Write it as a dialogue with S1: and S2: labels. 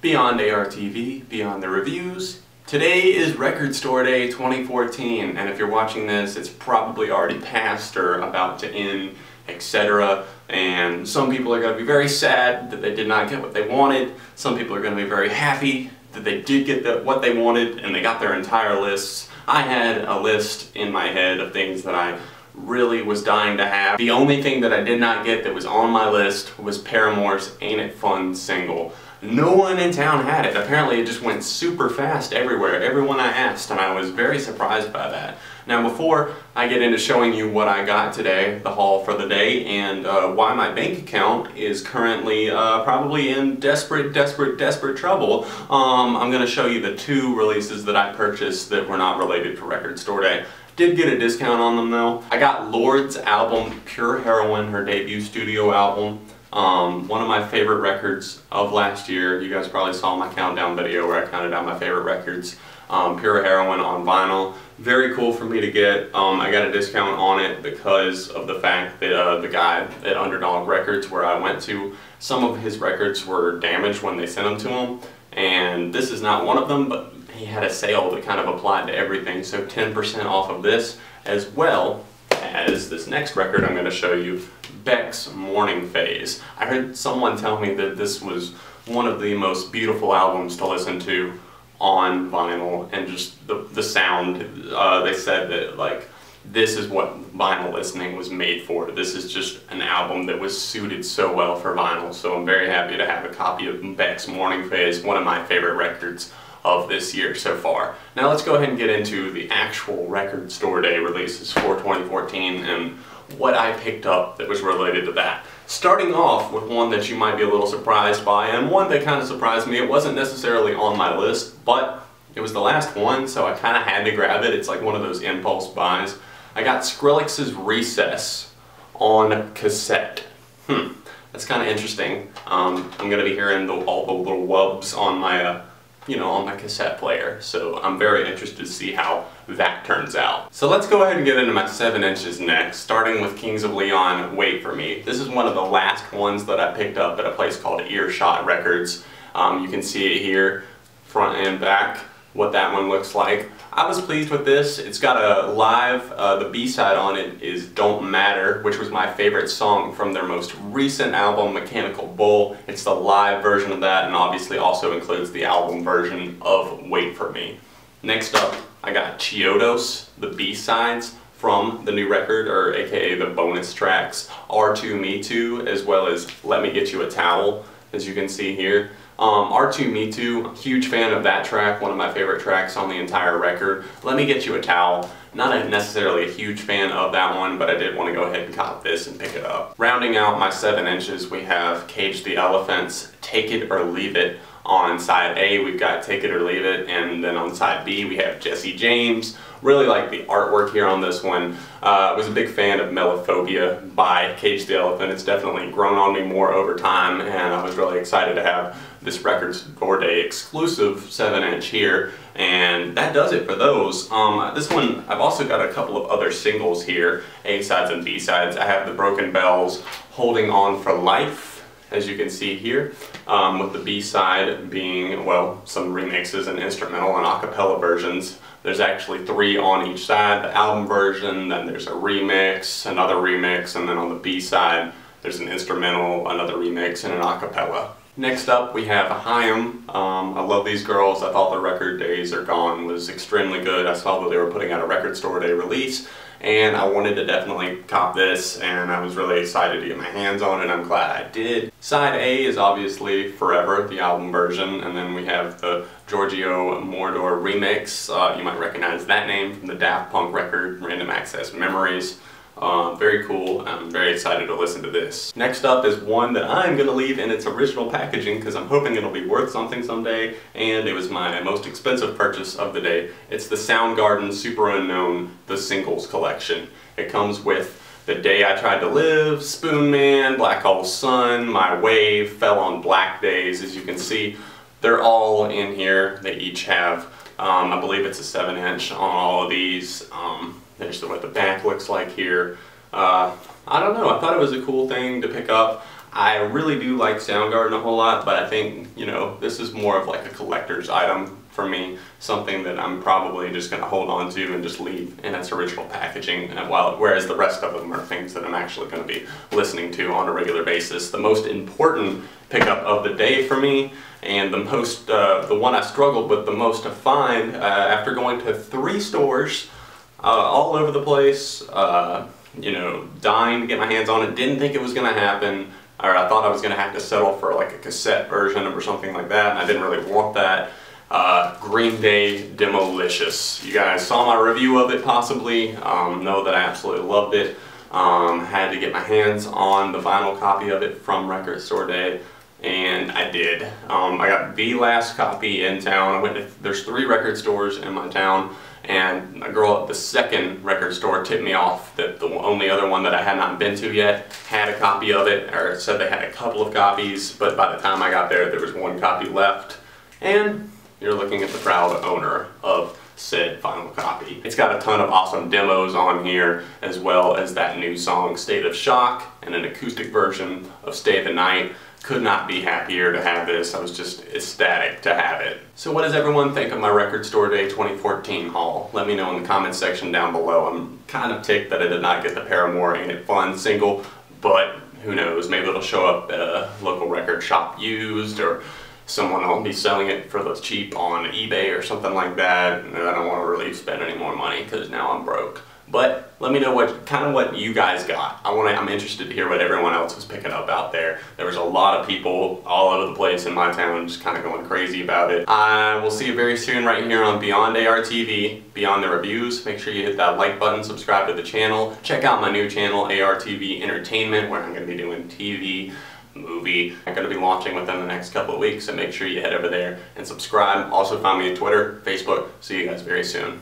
S1: Beyond ARTV, beyond the reviews. Today is Record Store Day 2014, and if you're watching this, it's probably already passed or about to end, etc. And some people are going to be very sad that they did not get what they wanted. Some people are going to be very happy that they did get what they wanted and they got their entire lists. I had a list in my head of things that I really was dying to have. The only thing that I did not get that was on my list was Paramore's Ain't It Fun single. No one in town had it. Apparently it just went super fast everywhere, everyone I asked, and I was very surprised by that. Now before I get into showing you what I got today, the haul for the day, and why my bank account is currently probably in desperate trouble, I'm going to show you the two releases that I purchased that were not related to Record Store Day. Did get a discount on them though. I got Lorde's album, Pure Heroine, her debut studio album. One of my favorite records of last year. You guys probably saw my countdown video where I counted down my favorite records. Pure Heroine on vinyl. Very cool for me to get. I got a discount on it because of the fact that the guy at Underdog Records where I went to, some of his records were damaged when they sent them to him. And this is not one of them, but he had a sale that kind of applied to everything. So 10% off of this, as well as this next record I'm going to show you, Beck's Morning Phase. I heard someone tell me that this was one of the most beautiful albums to listen to on vinyl, and just the sound. They said that like this is what vinyl listening was made for. This is just an album that was suited so well for vinyl, so I'm very happy to have a copy of Beck's Morning Phase, one of my favorite records of this year so far. Now let's go ahead and get into the actual Record Store Day releases for 2014 and what I picked up that was related to that. Starting off with one that you might be a little surprised by, and one that kind of surprised me. It wasn't necessarily on my list, but it was the last one, so I kind of had to grab it. It's like one of those impulse buys. I got Skrillex's Recess on cassette. That's kind of interesting. I'm going to be hearing all the little wubs on my on my cassette player, so I'm very interested to see how that turns out. So let's go ahead and get into my 7 inches next, starting with Kings of Leon, Wait For Me. This is one of the last ones that I picked up at a place called Earshot Records. You can see it here, front and back, what that one looks like. I was pleased with this. It's got a live, the B-side on it is Don't Matter, which was my favorite song from their most recent album, Mechanical Bull. It's the live version of that, and obviously also includes the album version of Wait For Me. Next up, I got Chiodos, the B-sides from the new record, or aka the bonus tracks, R2 Me Too, as well as Let Me Get You a Towel, as you can see here. R2 Me Too, huge fan of that track, one of my favorite tracks on the entire record. Let Me Get You a Towel, not necessarily a huge fan of that one, but I did want to go ahead and cop this and pick it up. Rounding out my 7 inches, we have Cage the Elephant's Take It or Leave It. On side A, we've got Take It or Leave It, and then on side B, we have Jesse James. Really like the artwork here on this one. I was a big fan of Melophobia by Cage the Elephant. It's definitely grown on me more over time, and I was really excited to have this Record Store Day exclusive 7-inch here, and that does it for those. This one, I've also got a couple of other singles here, A-sides and B-sides. I have the Broken Bells, Holding On for Life, as you can see here, with the B-side being, well, some remixes and instrumental and a cappella versions. There's actually 3 on each side, the album version, then there's a remix, another remix, and then on the B-side there's an instrumental, another remix, and an a cappella. Next up we have Haim. I love these girls. I thought the Record Days Are Gone was extremely good. I saw that they were putting out a Record Store Day release, and I wanted to definitely cop this, and I was really excited to get my hands on it. I'm glad I did. Side A is obviously Forever, the album version, and then we have the Giorgio Moroder remix. You might recognize that name from the Daft Punk record, Random Access Memories. Very cool. I'm very excited to listen to this. Next up is one that I'm going to leave in its original packaging because I'm hoping it'll be worth something someday, and it was my most expensive purchase of the day. It's the Soundgarden Super Unknown The Singles Collection. It comes with The Day I Tried to Live, Spoon Man, Black Hole Sun, My Wave, Fell on Black Days. As you can see, they're all in here. They each have, I believe it's a 7-inch on all of these. There's what the back looks like here. I don't know, I thought it was a cool thing to pick up. I really do like Soundgarden a whole lot, but I think, you know, this is more of like a collector's item for me, something that I'm probably just going to hold on to and just leave in its original packaging, whereas the rest of them are things that I'm actually going to be listening to on a regular basis. The most important pickup of the day for me, and the one I struggled with the most to find after going to 3 stores all over the place, you know, dying to get my hands on it, didn't think it was going to happen, or I thought I was going to have to settle for like a cassette version or something like that, and I didn't really want that. Green Day Demolicious. You guys saw my review of it possibly, know that I absolutely loved it. Had to get my hands on the vinyl copy of it from Record Store Day, and I did. I got the last copy in town. There's 3 record stores in my town, and a girl at the second record store tipped me off that the only other one that I had not been to yet had a copy of it, or said they had a couple of copies, but by the time I got there, there was 1 copy left. And you're looking at the proud owner of said final copy. It's got a ton of awesome demos on here, as well as that new song State of Shock and an acoustic version of Stay the Night. Could not be happier to have this. I was just ecstatic to have it. So what does everyone think of my Record Store Day 2014 haul? Let me know in the comments section down below. I'm kind of ticked that I did not get the Paramore Ain't It Fun single, but who knows, maybe it'll show up at a local record shop used, or someone will be selling it for the cheap on eBay or something like that, and I don't want to really spend any more money because now I'm broke. But let me know what you guys got. I'm interested to hear what everyone else was picking up out there. There was a lot of people all over the place in my town just kind of going crazy about it. I will see you very soon right here on Beyond AR TV, Beyond the Reviews. Make sure you hit that like button, subscribe to the channel. Check out my new channel, AR TV Entertainment, where I'm going to be doing TV, movie. I'm going to be launching within the next couple of weeks, so make sure you head over there and subscribe. Also find me on Twitter, Facebook. See you guys very soon.